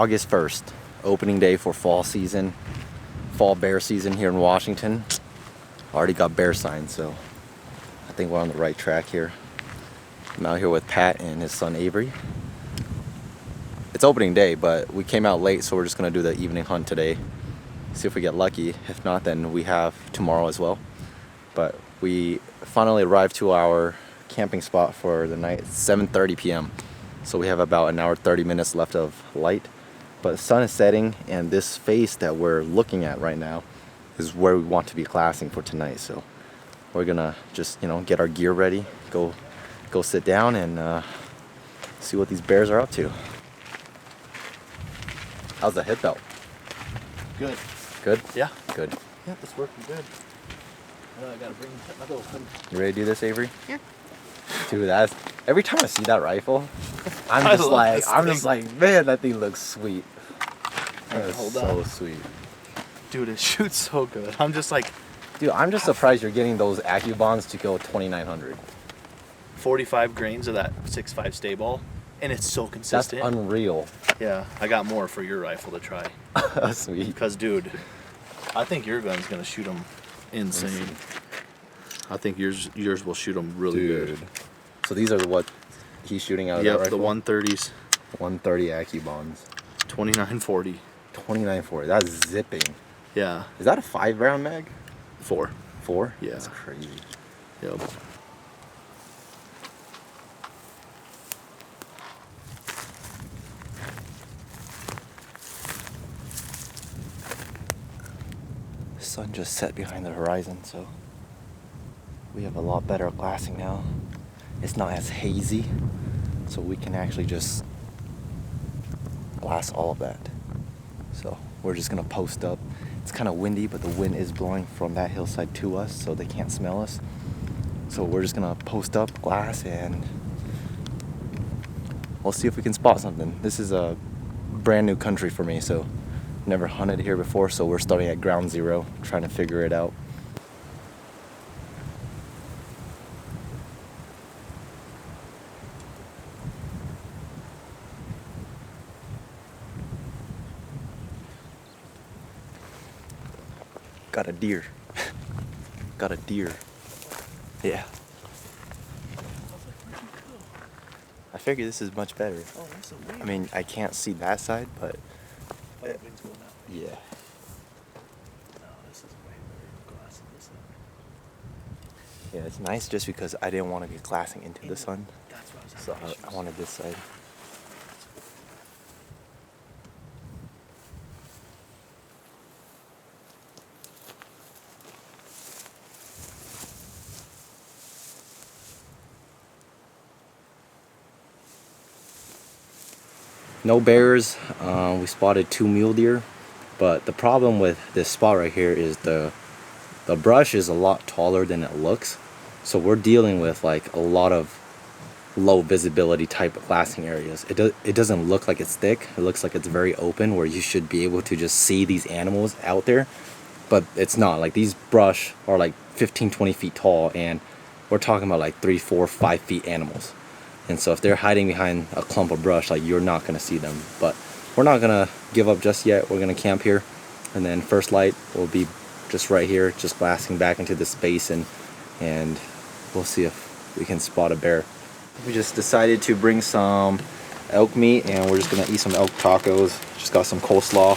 August 1st, opening day for fall season, fall bear season here in Washington. Already got bear signs, so I think we're on the right track here. I'm out here with Pat and his son Avery. It's opening day, but we came out late, so we're just gonna do the evening hunt today. See if we get lucky. If not, then we have tomorrow as well. But we finally arrived to our camping spot for the night. It's 7:30 p.m. So we have about an hour 30 minutes left of light. But the sun is setting, and this face that we're looking at right now is where we want to be glassing for tonight. So we're gonna just, get our gear ready, go sit down and see what these bears are up to. How's the hip belt? Good. Good? Yeah. Good. Yeah, it's working good. I gotta bring my little thing. You ready to do this, Avery? Yeah. Dude, that's every time I see that rifle, I'm just like, man, that thing looks sweet. That is so sweet. Dude, it shoots so good. I'm just like, dude, I'm just surprised you're getting those AccuBonds to go 2,900. 45 grains of that 6.5 stay ball, and it's so consistent. That's unreal. Yeah, I got more for your rifle to try. Sweet. Because, dude, I think your gun's gonna shoot them insane. I think yours will shoot them really good. So these are what he's shooting out of that rifle? The 130s. 130 AccuBonds. 2940. 2940. That's zipping. Yeah. Is that a 5-round mag? 4. 4? Yeah. That's crazy. Yep. The sun just set behind the horizon, so we have a lot better glassing now. It's not as hazy, so we can actually just glass all of that. So we're just gonna post up. It's kind of windy, but the wind is blowing from that hillside to us, so they can't smell us. So we're just gonna post up, glass, and we'll see if we can spot something. This is a brand new country for me, so never hunted here before, so we're starting at ground zero, trying to figure it out. Got a deer. Got a deer. Yeah. I figure this is much better. Oh, that's a weird. I mean, I can't see that side, but Oh, the wind's going that way. yeah. No, this is way better glassing this up. Yeah, it's nice just because I didn't want to be glassing into the sun, That's what I was so having I wanted this side. No bears. We spotted 2 mule deer, but the problem with this spot right here is the brush is a lot taller than it looks, so we're dealing with like a lot of low visibility type of glassing areas. It doesn't look like it's thick. It looks like it's very open, where you should be able to just see these animals out there, but it's not. Like, these brush are like 15-20 feet tall, and we're talking about like 3, 4, 5 feet animals. And so if they're hiding behind a clump of brush, like, you're not going to see them. But we're not going to give up just yet. We're going to camp here, and then first light will be just right here, just glassing back into this basin, and we'll see if we can spot a bear. We just decided to bring some elk meat, and we're just going to eat some elk tacos. Just got some coleslaw.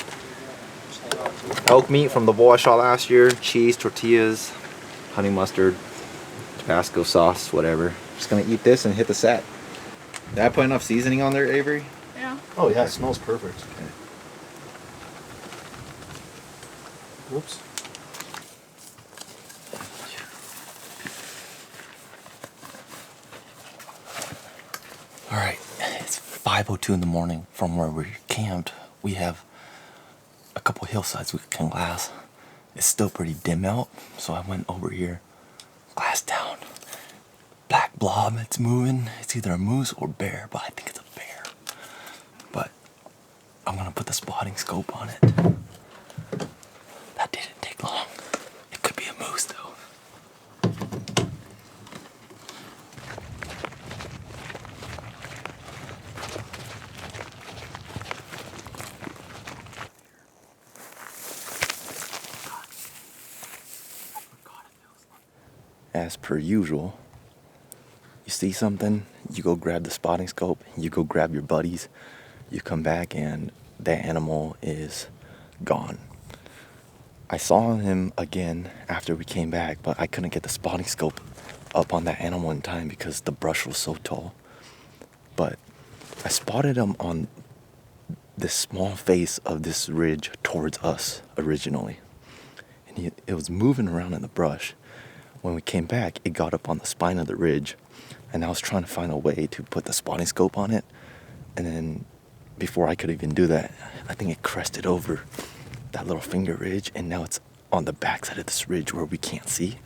Elk meat from the bowl I shot last year, cheese, tortillas, honey mustard, Tabasco sauce, whatever. Just going to eat this and hit the set. Did I put enough seasoning on there, Avery? Yeah. Oh yeah, it smells perfect. Okay. Whoops. Alright, it's 5:02 in the morning from where we camped. We have a couple hillsides we can glass. It's still pretty dim out, so I went over here, glassed down. Black blob, it's moving. It's either a moose or bear, but I think it's a bear. But I'm gonna put the spotting scope on it. That didn't take long. It could be a moose though. as per usual, you see something, you go grab the spotting scope, you go grab your buddies, you come back and that animal is gone. I saw him again after we came back, but I couldn't get the spotting scope up on that animal in time because the brush was so tall. But I spotted him on this small face of this ridge towards us originally. And it was moving around in the brush. When we came back, it got up on the spine of the ridge, and I was trying to find a way to put the spotting scope on it. And then before I could even do that, I think it crested over that little finger ridge, and now it's on the backside of this ridge where we can't see.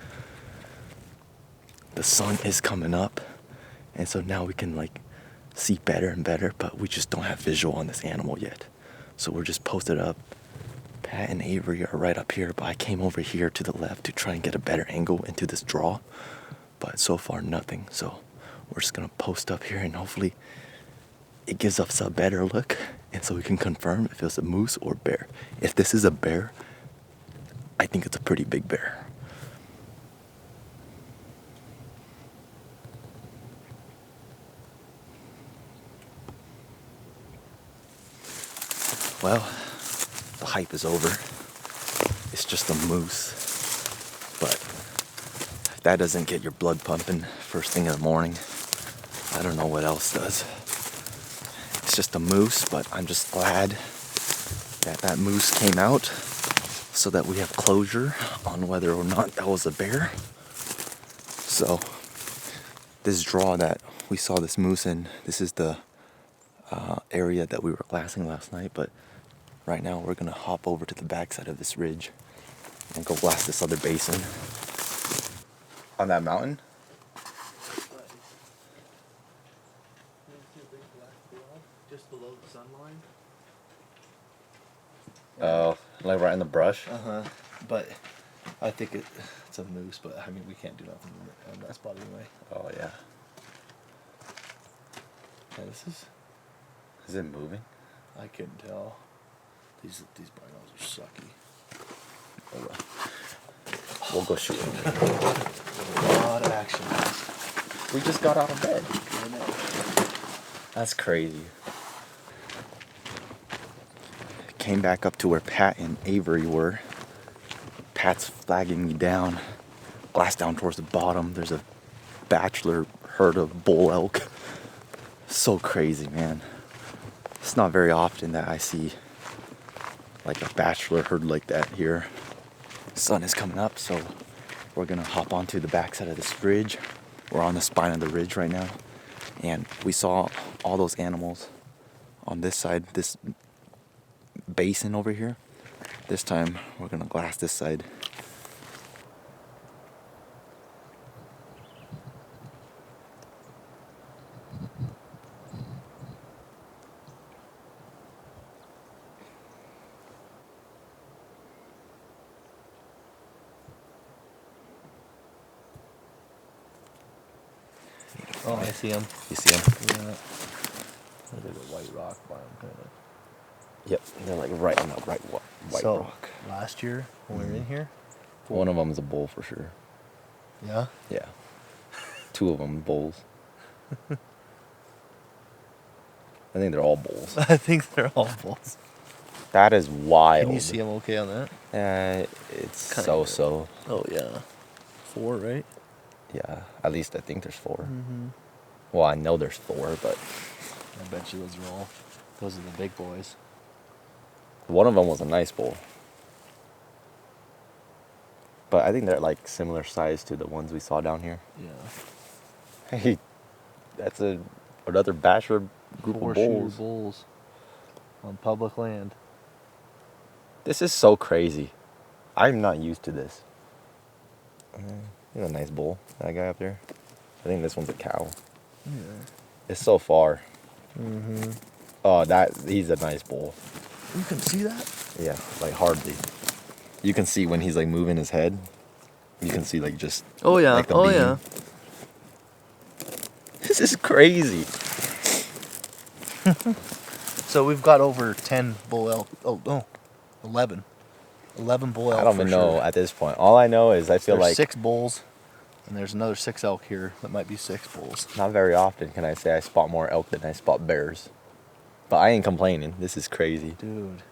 The sun is coming up, and so now we can like see better and better, but we just don't have visual on this animal yet. So we're just posted up. Pat and Avery are right up here, but I came over here to the left to try and get a better angle into this draw, but so far nothing. So we're just gonna post up here and hopefully it gives us a better look, and so we can confirm if it's a moose or bear. If this is a bear, I think it's a pretty big bear. Well, the hype is over. It's just a moose. But if that doesn't get your blood pumping first thing in the morning, I don't know what else does. It's just a moose, but I'm just glad that that moose came out so that we have closure on whether or not that was a bear. So this draw that we saw this moose in, this is the area that we were glassing last night, but right now we're gonna hop over to the backside of this ridge and go blast this other basin. On that mountain? Just below the sun line. Oh, like right in the brush? But I think it's a moose, but I mean, we can't do nothing on that spot anyway. Oh, yeah. Yeah, this is... Is it moving? I couldn't tell. These binos are sucky. Oh, well. We'll go shoot him. A lot of action. We just got out of bed. That's crazy. Came back up to where Pat and Avery were. Pat's flagging me down. Glass down towards the bottom. There's a bachelor herd of bull elk. So crazy, man. It's not very often that I see like a bachelor herd like that here. Sun is coming up, so we're gonna hop onto the backside of this ridge. We're on the spine of the ridge right now, and we saw all those animals on this side, this basin over here. This time we're gonna glass this side. Oh, I see him. You see them? Yeah. There's a white rock by him, kind of. Yep, they're like right on that white So, rock. last year when we were in here. One of them is a bull for sure. Yeah. Yeah. Two of them bulls. I think they're all bulls. I think they're all bulls. That is wild. Can you see them okay on that? It's Kinda so-so. Oh yeah. 4, right? Yeah, at least I think there's 4. Mm-hmm. Well, I know there's 4, but I bet you those are all. Those are the big boys. one of them was a nice bull. But I think they're like similar size to the ones we saw down here. Yeah. Hey, that's another bachelor group of bulls. bulls on public land. This is so crazy. I'm not used to this. He's a nice bull, that guy up there. I think this one's a cow. Yeah. It's so far. Mm-hmm. Oh, he's a nice bull. You can see that? Yeah, like hardly. You can see when he's like moving his head. You can see like just. Oh yeah. Like, the beam. Yeah. This is crazy. So we've got over 10 bull elk. Oh no, 11. 11 bull elk. I don't even know at this point. All I know is I feel There's like 6 bulls. And there's another 6 elk here that might be 6 bulls. Not very often can I say I spot more elk than I spot bears. But I ain't complaining. This is crazy. Dude.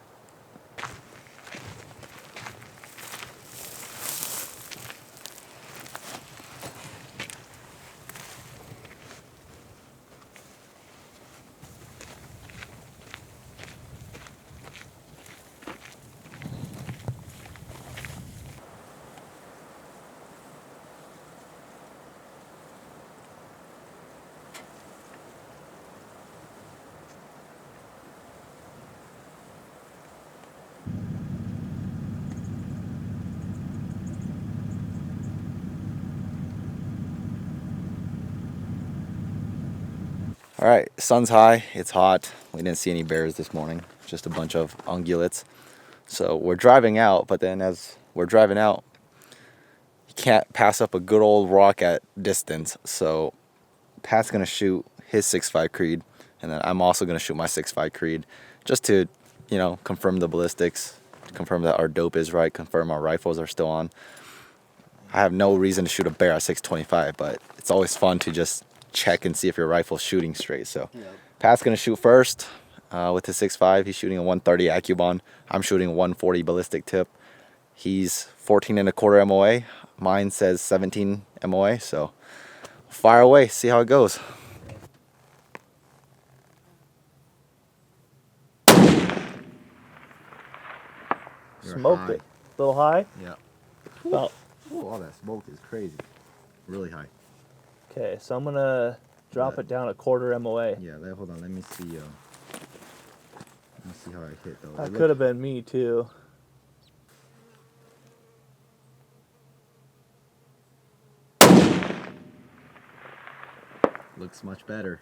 All right, sun's high, it's hot. We didn't see any bears this morning, just a bunch of ungulates. So we're driving out, but then as we're driving out, you can't pass up a good old rock at distance. So Pat's gonna shoot his 6.5 Creed, and then I'm also gonna shoot my 6.5 Creed, just to, you know, confirm the ballistics, confirm that our dope is right, confirm our rifles are still on. I have no reason to shoot a bear at 6.25, but it's always fun to just check and see if your rifle's shooting straight. So Pat's gonna shoot first with his 6.5. He's shooting a 130 Accubon. I'm shooting a 140 ballistic tip. He's 14 and a quarter MOA. Mine says 17 MOA. So fire away, see how it goes. Smoked it. A little high? Yeah. About. Ooh, all that smoke is crazy. Really high. Okay, so I'm gonna drop it down a quarter MOA. Yeah, hold on. Let me see. Let me see how I hit though. That could have been me too. Looks much better.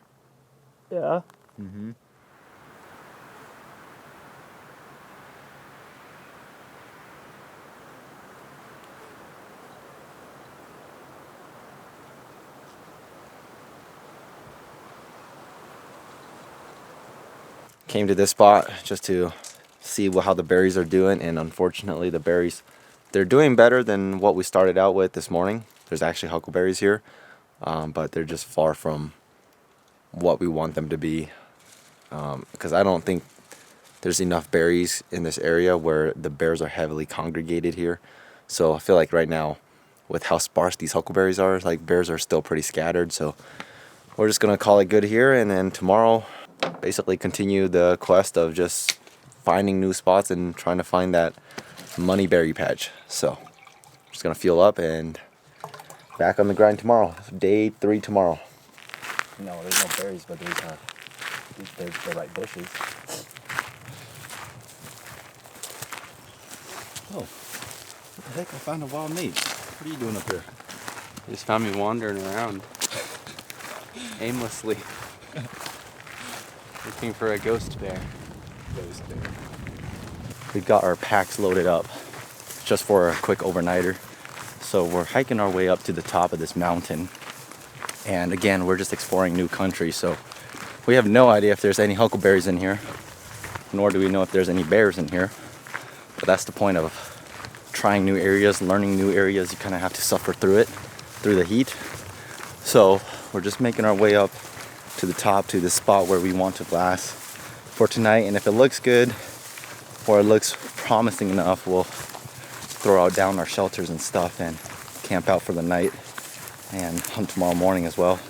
Yeah. Mm-hmm. Came to this spot just to see how the berries are doing, and unfortunately the berries, they're doing better than what we started out with this morning. There's actually huckleberries here, but they're just far from what we want them to be, because I don't think there's enough berries in this area where the bears are heavily congregated here. So I feel like right now, with how sparse these huckleberries are, like bears are still pretty scattered. So we're just gonna call it good here, and then tomorrow basically continue the quest of just finding new spots and trying to find that money berry patch. So just gonna fuel up and back on the grind tomorrow. Day 3 tomorrow. No, there's no berries, but there's the right bushes. Oh, what the heck? I found a wild meat. What are you doing up here? You just found me wandering around aimlessly looking for a ghost bear. We got our packs loaded up just for a quick overnighter. So we're hiking our way up to the top of this mountain. And again, we're just exploring new country. So we have no idea if there's any huckleberries in here, nor do we know if there's any bears in here. But that's the point of trying new areas, learning new areas. You kind of have to suffer through it, through the heat. So we're just making our way up to the top, to the spot where we want to glass for tonight. And if it looks good, or it looks promising enough, we'll throw out down our shelters and stuff and camp out for the night and hunt tomorrow morning as well.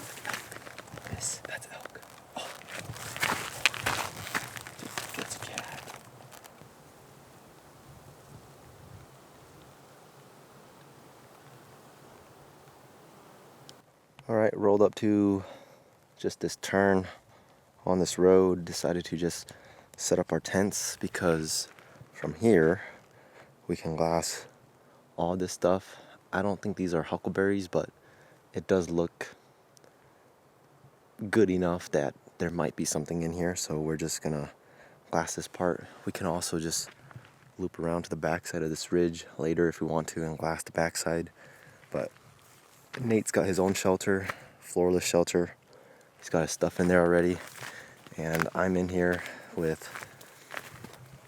That's elk. Oh. That's a cat. All right, rolled up to just this turn on this road. Decided to just set up our tents because from here we can glass all this stuff. I don't think these are huckleberries, but it does look good enough that there might be something in here, so we're just gonna glass this part. We can also just loop around to the backside of this ridge later if we want to and glass the backside. But Nate's got his own shelter, floorless shelter. He's got his stuff in there already, and I'm in here with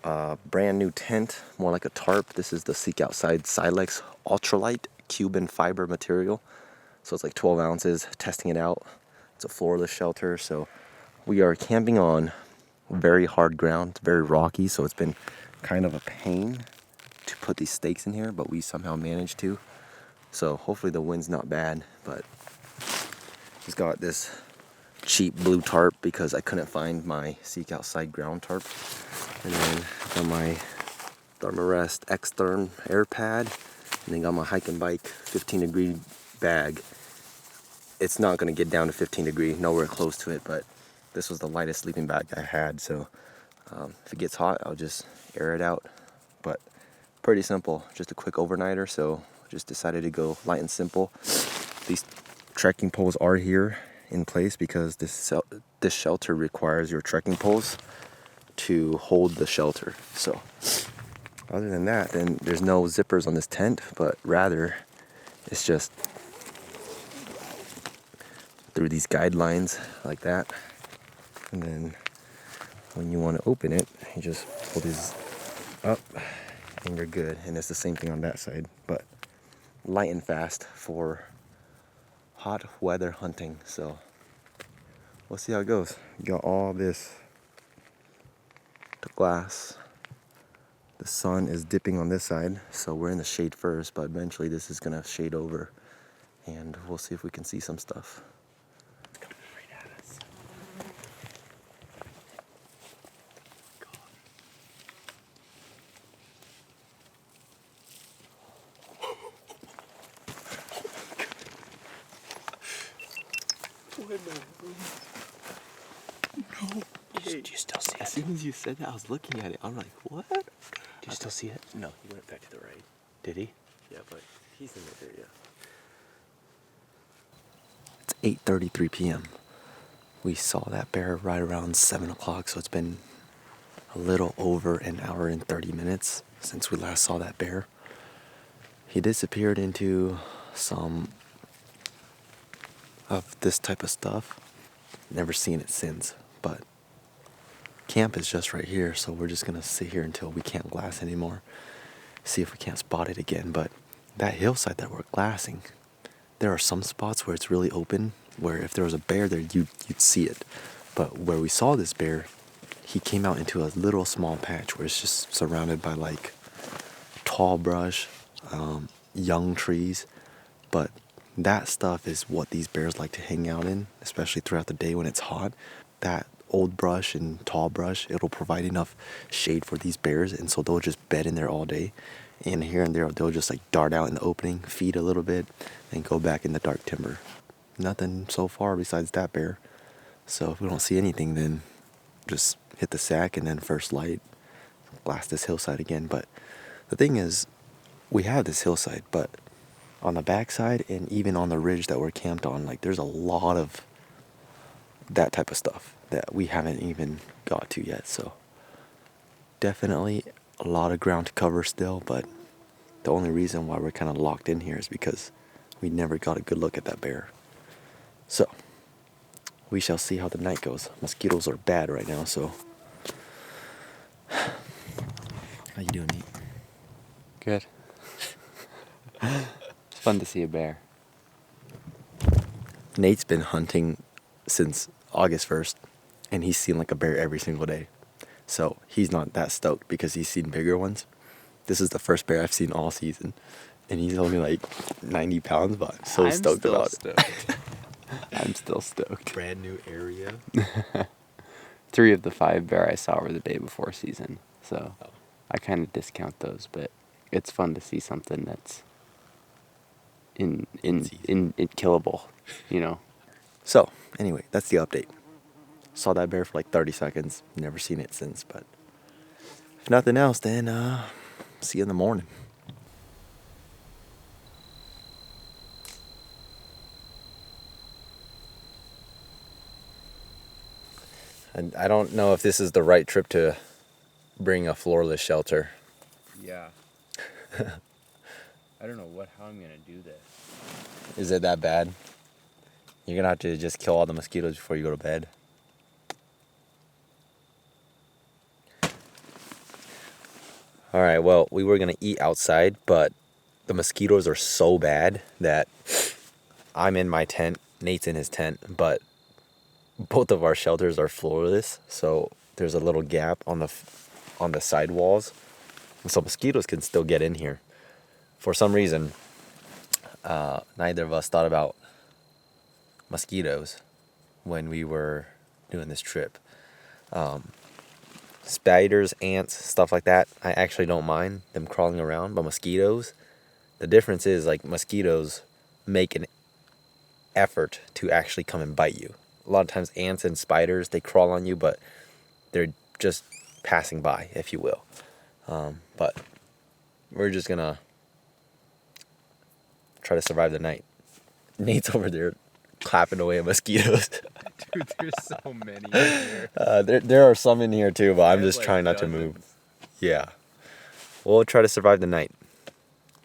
a brand new tent, more like a tarp. This is the Seek Outside Silex Ultralight Cuban fiber material. So it's like 12 ounces, testing it out. It's a floorless shelter, so we are camping on very hard ground. It's very rocky, so it's been kind of a pain to put these stakes in here, but we somehow managed to. So hopefully the wind's not bad, but just got this cheap blue tarp because I couldn't find my Seek Outside ground tarp. And then got my Thermarest X-Therm air pad, and then got my hike and bike 15 degree bag. It's not going to get down to 15 degree, nowhere close to it, but this was the lightest sleeping bag I had, so if it gets hot, I'll just air it out. But pretty simple, just a quick overnighter, so just decided to go light and simple. These trekking poles are here in place because this shelter requires your trekking poles to hold the shelter. So other than that, then there's no zippers on this tent, but rather it's just through these guidelines like that. And then when you want to open it, you just pull these up and you're good. And it's the same thing on that side, but light and fast for hot weather hunting. So we'll see how it goes. You got all this glass. The sun is dipping on this side, so we're in the shade first, but eventually this is gonna shade over and we'll see if we can see some stuff. It's coming right at us. No. Do you still see it? As soon as you said that, I was looking at it. I'm like, what? Do you still see it? No, he went back to the right. Did he? Yeah, but he's in that area. It's 8:33 p.m. We saw that bear right around 7 o'clock, so it's been a little over an hour and 30 minutes since we last saw that bear. He disappeared into some of this type of stuff. Never seen it since, but camp is just right here, so we're just gonna sit here until we can't glass anymore. See if we can't spot it again. But that hillside that we're glassing, there are some spots where it's really open, where if there was a bear there, you'd see it. But where we saw this bear, he came out into a little small patch where it's just surrounded by like tall brush, young trees. But that stuff is what these bears like to hang out in, especially throughout the day when it's hot. That old brush and tall brush, it'll provide enough shade for these bears, and so they'll just bed in there all day. And here and there, they'll just like dart out in the opening, feed a little bit, and go back in the dark timber. Nothing so far besides that bear. So if we don't see anything, then just hit the sack and then first light, blast this hillside again. But the thing is, we have this hillside, but on the backside and even on the ridge that we're camped on, like there's a lot of that type of stuff that we haven't even got to yet. So definitely a lot of ground to cover still, but the only reason why we're kind of locked in here is because we never got a good look at that bear. So we shall see how the night goes. Mosquitoes are bad right now, so how you doing, Nate? Good. It's fun to see a bear. Nate's been hunting since August 1st, and he's seen like a bear every single day. So he's not that stoked because he's seen bigger ones. This is the first bear I've seen all season, and he's only like 90 pounds, but I'm so stoked about it. I'm still stoked. Brand new area. 3 of the 5 bear I saw were the day before season, so I kind of discount those, but it's fun to see something that's in killable, you know. So anyway, that's the update. Saw that bear for like 30 seconds. Never seen it since, but if nothing else, then see you in the morning. And I don't know if this is the right trip to bring a floorless shelter. Yeah. I don't know how I'm gonna do this. Is it that bad? You're gonna have to just kill all the mosquitoes before you go to bed. All right, well, we were gonna eat outside, but the mosquitoes are so bad that I'm in my tent, Nate's in his tent, but both of our shelters are floorless, so there's a little gap on the side walls, and so mosquitoes can still get in here. For some reason, neither of us thought about mosquitoes when we were doing this trip. Spiders, ants, stuff like that, I actually don't mind them crawling around, but mosquitoes, the difference is like mosquitoes make an effort to actually come and bite you. A lot of times ants and spiders, they crawl on you, but they're just passing by, if you will. But we're just gonna try to survive the night. Nate's over there clapping away at mosquitoes. Dude, there's so many in here. There are some in here too, but I'm just trying not to move. Yeah. We'll try to survive the night.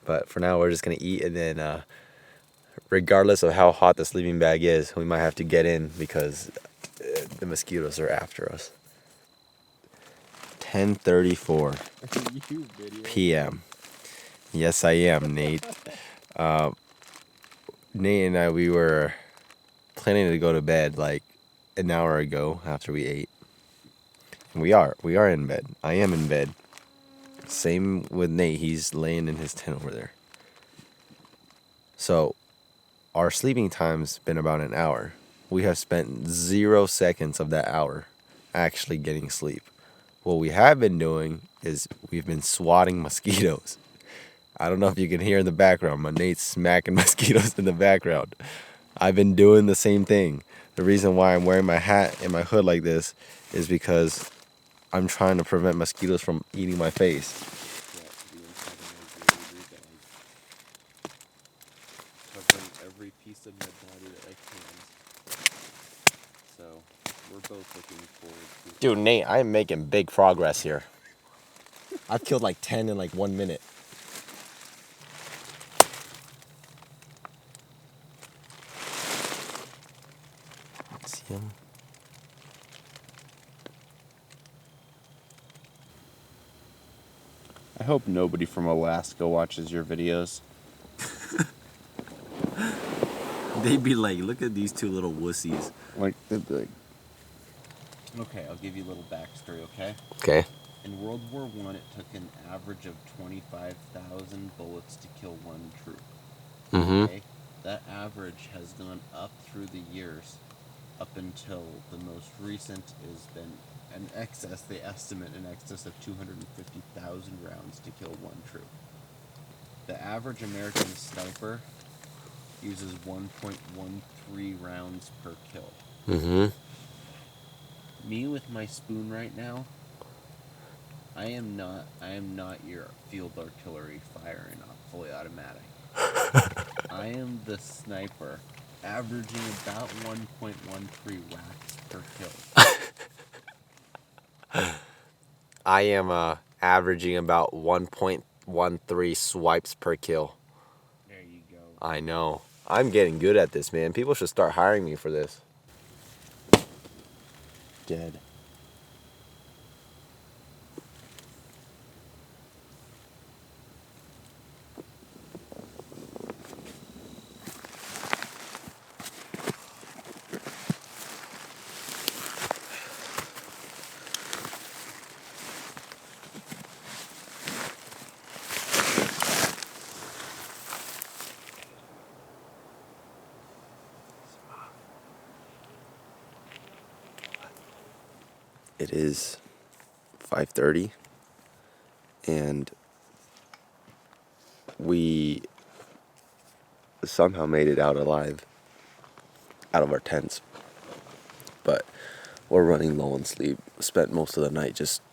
But for now, we're just gonna eat, and then regardless of how hot the sleeping bag is, we might have to get in because the mosquitoes are after us. 10:34 p.m. Yes, I am, Nate. Nate and I, we were planning to go to bed like an hour ago after we ate. And we are in bed. I am in bed. Same with Nate. He's laying in his tent over there. So our sleeping time's been about an hour. We have spent 0 seconds of that hour actually getting sleep. What we have been doing is we've been swatting mosquitoes. I don't know if you can hear in the background, but Nate's smacking mosquitoes in the background. I've been doing the same thing. The reason why I'm wearing my hat and my hood like this is because I'm trying to prevent mosquitoes from eating my face. Covering every piece of my body that I can. So we're both looking forward to. Dude, Nate, I am making big progress here. I've killed like 10 in like 1 minute. See him? I hope nobody from Alaska watches your videos. They'd be like, look at these two little wussies. Like, they'd be like... Okay, I'll give you a little backstory, okay? Okay. In World War I, it took an average of 25,000 bullets to kill one troop. Mm-hmm. Okay? That average has gone up through the years, up until the most recent has been an excess, they estimate an excess of 250,000 rounds to kill one troop. The average American sniper uses 1.13 rounds per kill. Mm-hmm. Me with my spoon right now, I am not your field artillery firing off fully automatic. I am the sniper, averaging about 1.13 whacks per kill. I am averaging about 1.13 swipes per kill. There you go. I know. I'm getting good at this, man. People should start hiring me for this. Dead. It is 5:30, and we somehow made it out alive, out of our tents. But we're running low on sleep. Spent most of the night just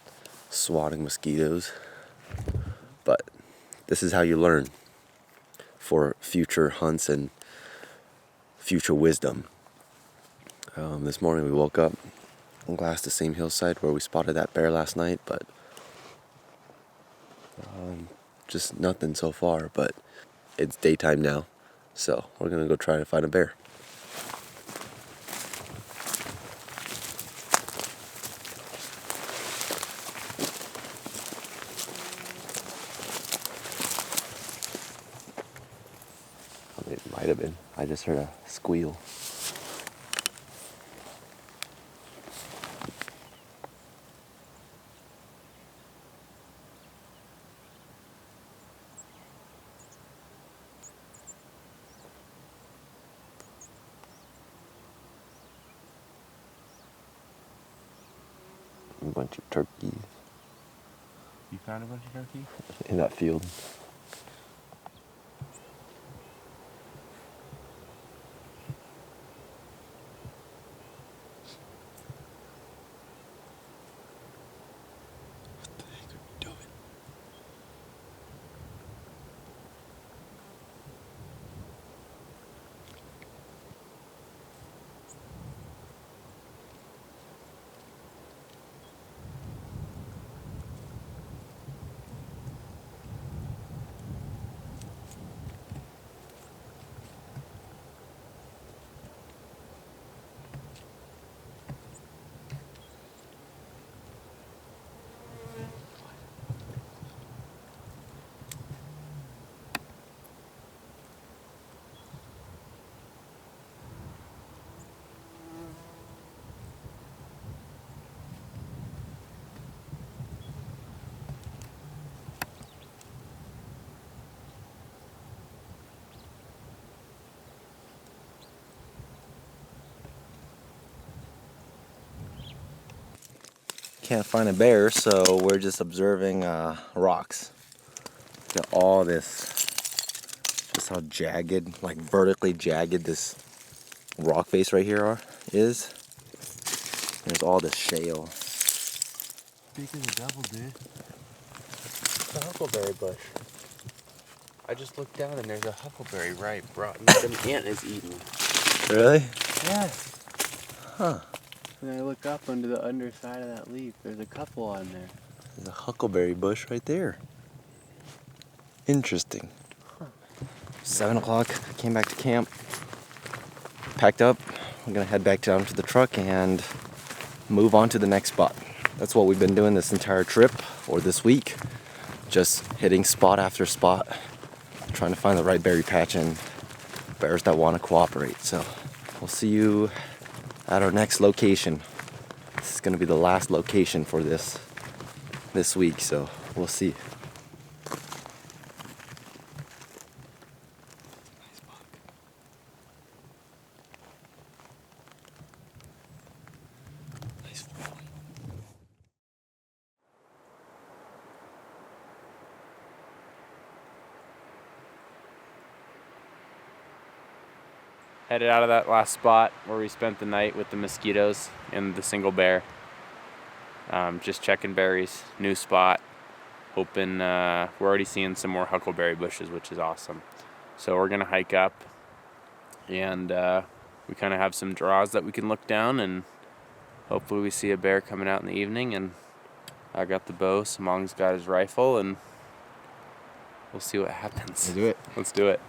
swatting mosquitoes. But this is how you learn for future hunts and future wisdom. This morning we woke up and glassed the same hillside where we spotted that bear last night, but just nothing so far. But it's daytime now, so we're gonna go try to find a bear. It might have been. I just heard a squeal. A bunch of turkeys You found a bunch of turkeys? in that field. Can't find a bear, so we're just observing rocks. Got all this, just how jagged, like vertically jagged this rock face right here is. There's all this shale. Speaking of double, dude. The huckleberry bush. I just looked down and there's a huckleberry right rotten. The ant is eating. Really? Yeah. Huh. And I look up under the underside of that leaf. There's a couple on there. There's a huckleberry bush right there. Interesting. 7 o'clock, came back to camp, packed up. We're gonna head back down to the truck and move on to the next spot. That's what we've been doing this entire trip, or this week. Just hitting spot after spot, trying to find the right berry patch and bears that want to cooperate. So we'll see you at our next location. This is gonna be the last location for this week, so we'll see. Headed out of that last spot where we spent the night with the mosquitoes and the single bear. Just checking berries, new spot. Hoping, we're already seeing some more huckleberry bushes, which is awesome. So we're gonna hike up and we kind of have some draws that we can look down, and hopefully we see a bear coming out in the evening. And I got the bow, Samong's got his rifle, and we'll see what happens. Let's do it. Let's do it.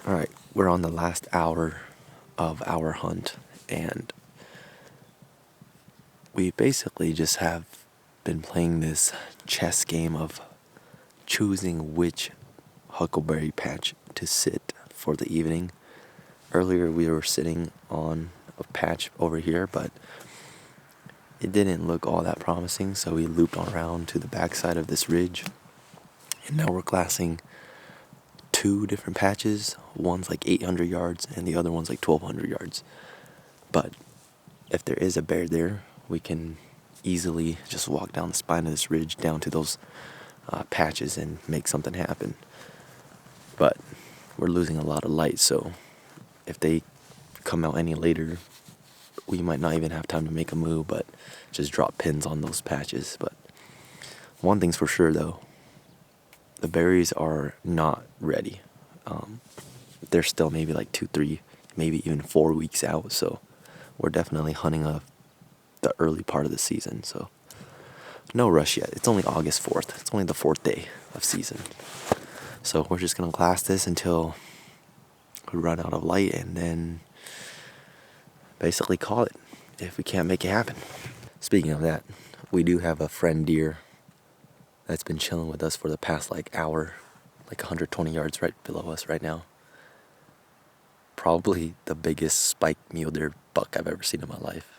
All right, we're on the last hour of our hunt, and we basically just have been playing this chess game of choosing which huckleberry patch to sit for the evening. Earlier we were sitting on a patch over here, but it didn't look all that promising, so we looped around to the backside of this ridge, and now we're glassing 2 different patches. One's like 800 yards and the other one's like 1200 yards. But if there is a bear there, we can easily just walk down the spine of this ridge down to those patches and make something happen. But we're losing a lot of light, so if they come out any later, we might not even have time to make a move, but just drop pins on those patches. But one thing's for sure though, the berries are not ready. They're still maybe like 2, 3, maybe even 4 weeks out. So we're definitely hunting the early part of the season. So no rush yet. It's only August 4th. It's only the 4th day of season. So we're just gonna glass this until we run out of light, and then basically call it if we can't make it happen. Speaking of that, we do have a friend deer that's been chilling with us for the past like hour, like 120 yards right below us right now. Probably the biggest spiked mule deer buck I've ever seen in my life.